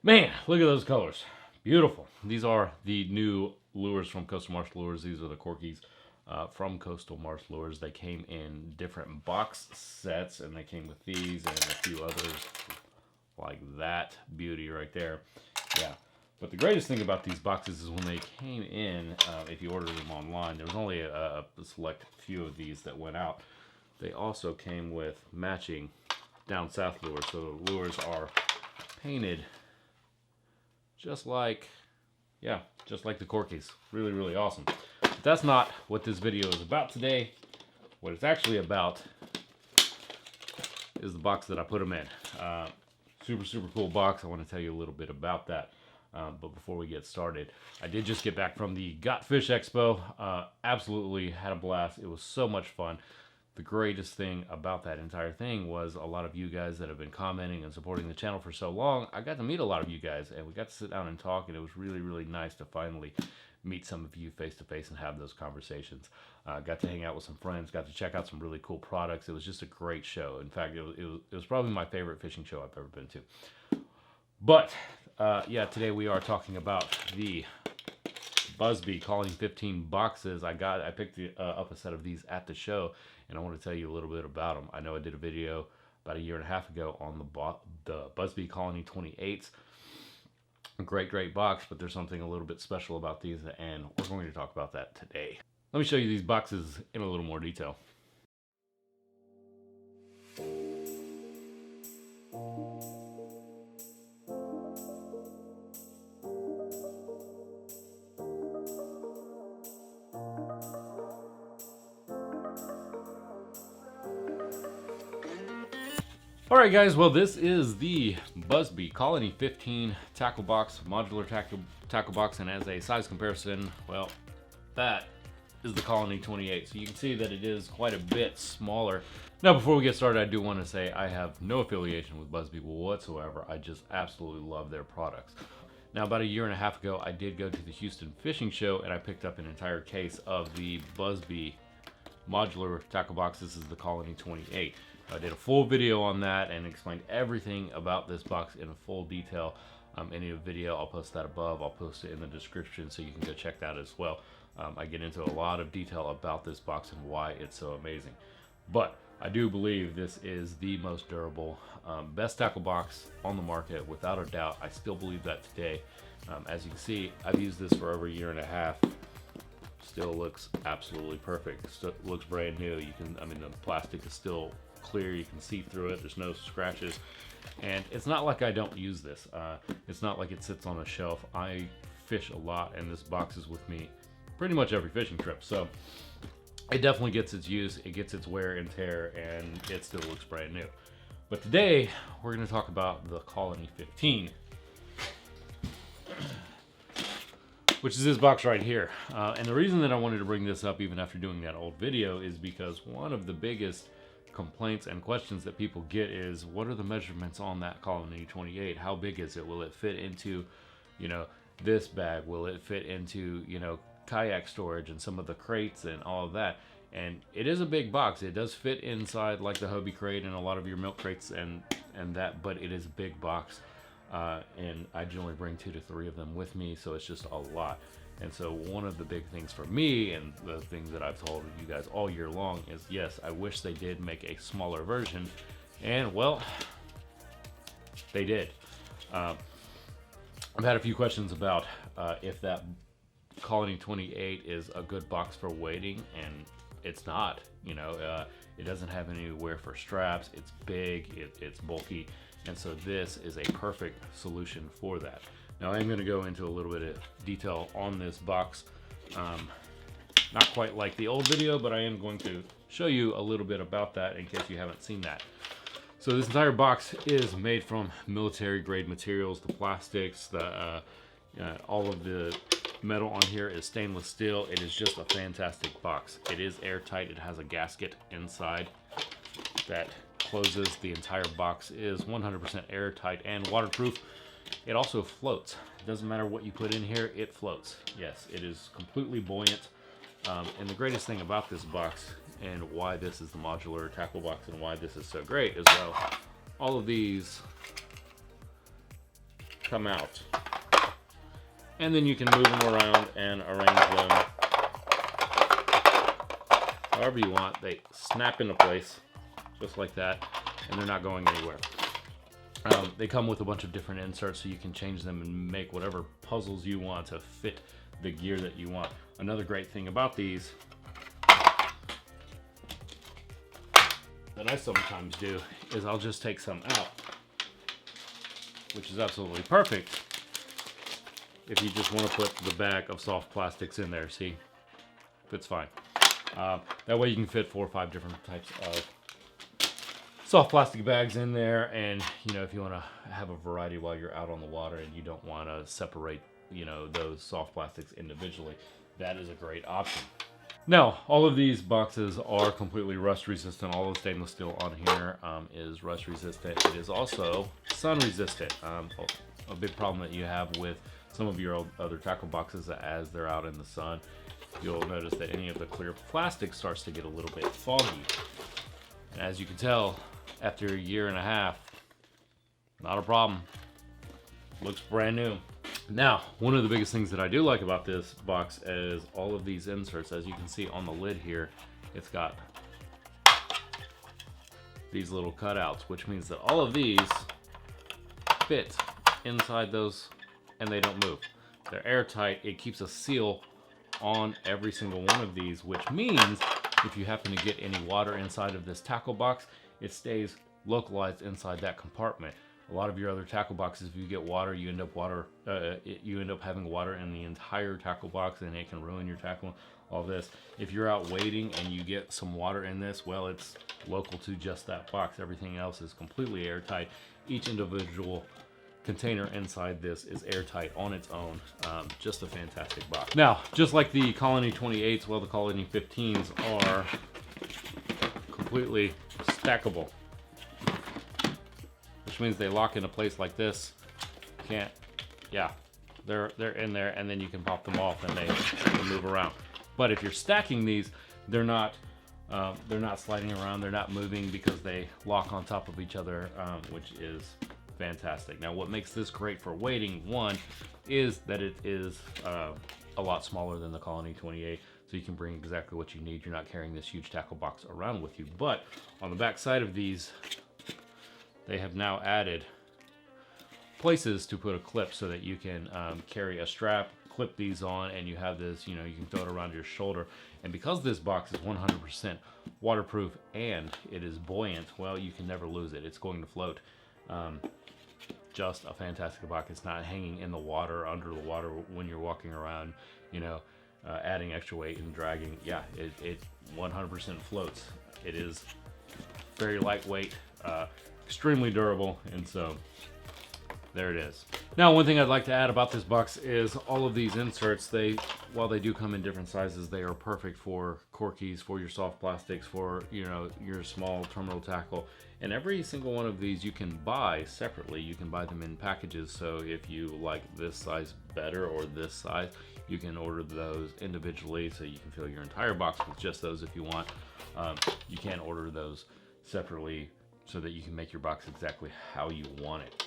Man, look at those colors. Beautiful. These are the new lures from Coastal Marsh Lures. These are the Corkies from Coastal Marsh Lures. They came in different box sets, and they came with these and a few others like that beauty right there. Yeah. But the greatest thing about these boxes is when they came in, if you ordered them online, there was only a select few of these that went out. They also came with matching down south lures. So the lures are painted just like the Corkies. Really, really awesome. But that's not what this video is about today. What it's actually about is the box that I put them in. Super cool box. I want to tell you a little bit about that. But before we get started, I did just get back from the Got Fish Expo. Absolutely had a blast. It was so much fun. The greatest thing about that entire thing was a lot of you guys that have been commenting and supporting the channel for so long. I got to meet a lot of you guys, and we got to sit down and talk, and it was really, really nice to finally meet some of you face to face and have those conversations. Got to hang out with some friends, got to check out some really cool products. It was just a great show. In fact, it was probably my favorite fishing show I've ever been to. But yeah, today we are talking about the Buzbe Colony 15 boxes. I picked up a set of these at the show, and I want to tell you a little bit about them. I know I did a video about a year and a half ago on the Buzbe Colony 28s. Great box, but there's something a little bit special about these, and we're going to talk about that today. Let me show you these boxes in a little more detail. Alright guys, well this is the Buzbe Colony 15 tackle box, modular tackle box, and as a size comparison, well, that is the Colony 28. So you can see that it is quite a bit smaller. Now before we get started, I do want to say I have no affiliation with Buzbe whatsoever. I just absolutely love their products. Now about a year and a half ago, I did go to the Houston Fishing Show, and I picked up an entire case of the Buzbe modular tackle box. This is the Colony 28. I did a full video on that and explained everything about this box in full detail. In a video, I'll post that above. I'll post it in the description so you can go check that as well. I get into a lot of detail about this box and why it's so amazing. But I do believe this is the most durable, best tackle box on the market, without a doubt. I still believe that today. As you can see, I've used this for over a year and a half. Still looks absolutely perfect. Still looks brand new. The plastic is still clear, you can see through it, there's no scratches, and it's not like I don't use this. It's not like it sits on a shelf. I fish a lot, and this box is with me pretty much every fishing trip, so it definitely gets its use, it gets its wear and tear, and it still looks brand new. But today we're going to talk about the Colony 15, which is this box right here. And the reason that I wanted to bring this up even after doing that old video is because one of the biggest complaints and questions that people get is, what are the measurements on that Colony 28? How big is it? Will it fit into, this bag? Will it fit into, kayak storage and some of the crates and all of that? And it is a big box. It does fit inside like the Hobie crate and a lot of your milk crates and that, but it is a big box. And I generally bring 2 to 3 of them with me, so it's just a lot. And so one of the big things for me, and the things that I've told you guys all year long, is yes, I wish they did make a smaller version. And well, they did. I've had a few questions about if that Colony 28 is a good box for wading, and it's not. It doesn't have anywhere for straps. It's big, it's bulky, and so this is a perfect solution for that. Now I'm going to go into a little bit of detail on this box. Not quite like the old video, but I am going to show you a little bit about that in case you haven't seen that. So this entire box is made from military grade materials. The plastics, all of the metal on here is stainless steel. It is just a fantastic box. It is airtight. It has a gasket inside that closes. The entire box is 100% airtight and waterproof. It also floats. It doesn't matter what you put in here, it floats. Yes, it is completely buoyant. And the greatest thing about this box, and why this is the modular tackle box and why this is so great, is all of these come out. And then you can move them around and arrange them however you want. They snap into place just like that, and they're not going anywhere. They come with a bunch of different inserts, so you can change them and make whatever puzzles you want to fit the gear that you want. Another great thing about these that I sometimes do is I'll just take some out, which is absolutely perfect if you just want to put the bag of soft plastics in there. See, fits fine. That way you can fit 4 or 5 different types of soft plastic bags in there, and you know, if you want to have a variety while you're out on the water and you don't want to separate, you know, those soft plastics individually, that is a great option. Now, all of these boxes are completely rust resistant. All the stainless steel on here is rust resistant. It is also sun resistant. A big problem that you have with some of your other tackle boxes, as they're out in the sun, you'll notice that any of the clear plastic starts to get a little bit foggy. And as you can tell, after a year and a half, not a problem. Looks brand new. Now, one of the biggest things that I do like about this box is all of these inserts. As you can see on the lid here, it's got these little cutouts, which means that all of these fit inside those and they don't move. They're airtight. It keeps a seal on every single one of these, which means if you happen to get any water inside of this tackle box, it stays localized inside that compartment. A lot of your other tackle boxes, if you get water, you end up having water in the entire tackle box, and it can ruin your tackle. All this. If you're out wading and you get some water in this, well, it's local to just that box. Everything else is completely airtight. Each individual container inside this is airtight on its own. Just a fantastic box. Now, just like the Colony 28s, well, the Colony 15s are completely stackable, which means they lock into place like this. Can't, yeah, they're in there, and then you can pop them off and they move around. But if you're stacking these, they're not sliding around, they're not moving because they lock on top of each other, which is fantastic. Now, what makes this great for wading, one, is that it is a lot smaller than the Colony 28, so you can bring exactly what you need. You're not carrying this huge tackle box around with you. But on the back side of these, they have now added places to put a clip so that you can carry a strap, clip these on, and you have this, you know, you can throw it around your shoulder. And because this box is 100% waterproof and it is buoyant, well, you can never lose it. It's going to float. Just a fantastic box. It's not hanging in the water, under the water when you're walking around, you know, adding extra weight and dragging. Yeah, it 100% floats. It is very lightweight, extremely durable, and so there it is. Now, one thing I'd like to add about this box is all of these inserts, while they do come in different sizes, they are perfect for corkies, for your soft plastics, for, you know, your small terminal tackle. And every single one of these you can buy separately. You can buy them in packages, so if you like this size better or this size, you can order those individually, so you can fill your entire box with just those if you want. You can order those separately so that you can make your box exactly how you want it.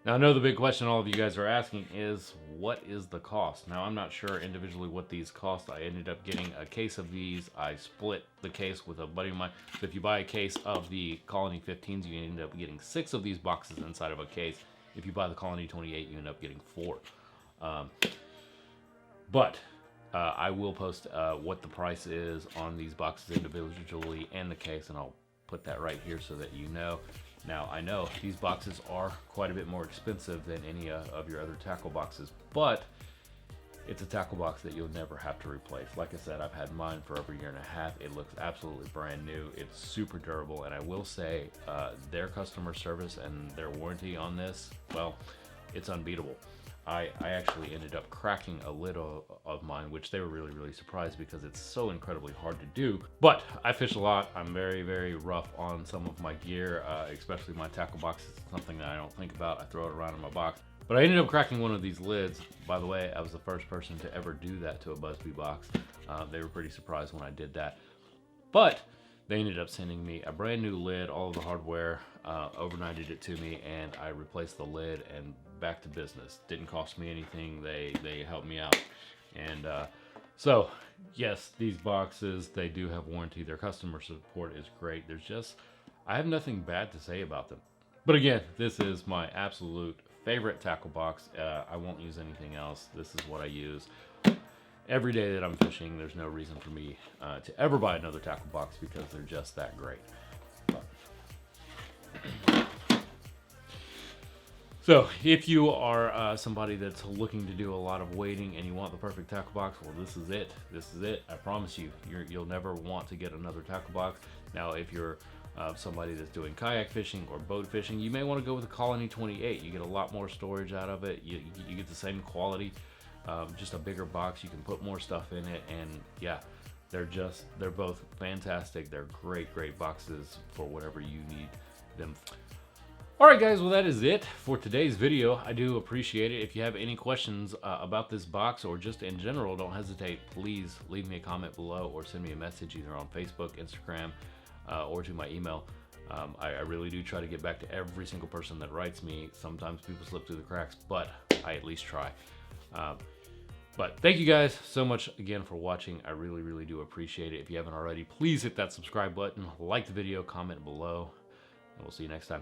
Now, I know the big question all of you guys are asking is, what is the cost? Now, I'm not sure individually what these cost. I ended up getting a case of these. I split the case with a buddy of mine. So if you buy a case of the Colony 15s, you end up getting 6 of these boxes inside of a case. If you buy the Colony 28, you end up getting 4. But I will post what the price is on these boxes individually and the case, and I'll put that right here so that you know. Now, I know these boxes are quite a bit more expensive than any of your other tackle boxes, but it's a tackle box that you'll never have to replace. Like I said, I've had mine for over a year and a half. It looks absolutely brand new. It's super durable, and I will say their customer service and their warranty on this, well, it's unbeatable. I actually ended up cracking a lid of mine, which they were really, really surprised because it's so incredibly hard to do. But I fish a lot. I'm very, very rough on some of my gear, especially my tackle boxes. It's something that I don't think about. I throw it around in my box. But I ended up cracking one of these lids. By the way, I was the first person to ever do that to a Buzbe box. They were pretty surprised when I did that. But They ended up sending me a brand new lid, all of the hardware, overnighted it to me, and I replaced the lid and back to business. Didn't cost me anything. They helped me out. And so, yes, these boxes, they do have warranty. Their customer support is great. I have nothing bad to say about them. But again, this is my absolute favorite tackle box. I won't use anything else. This is what I use every day that I'm fishing. There's no reason for me to ever buy another tackle box because they're just that great. So if you are somebody that's looking to do a lot of wading and you want the perfect tackle box, well, this is it. This is it. I promise you, you'll never want to get another tackle box. Now, if you're somebody that's doing kayak fishing or boat fishing, you may want to go with the Colony 28. You get a lot more storage out of it. You get the same quality, just a bigger box. You can put more stuff in it, and yeah, they're both fantastic. They're great boxes for whatever you need them for. Alright guys, well that is it for today's video. I do appreciate it. If you have any questions about this box or just in general, don't hesitate. Please leave me a comment below or send me a message either on Facebook, Instagram, or to my email. I really do try to get back to every single person that writes me. Sometimes people slip through the cracks, but I at least try. But thank you guys so much again for watching. I really do appreciate it. If you haven't already, please hit that subscribe button, like the video, comment below, and we'll see you next time.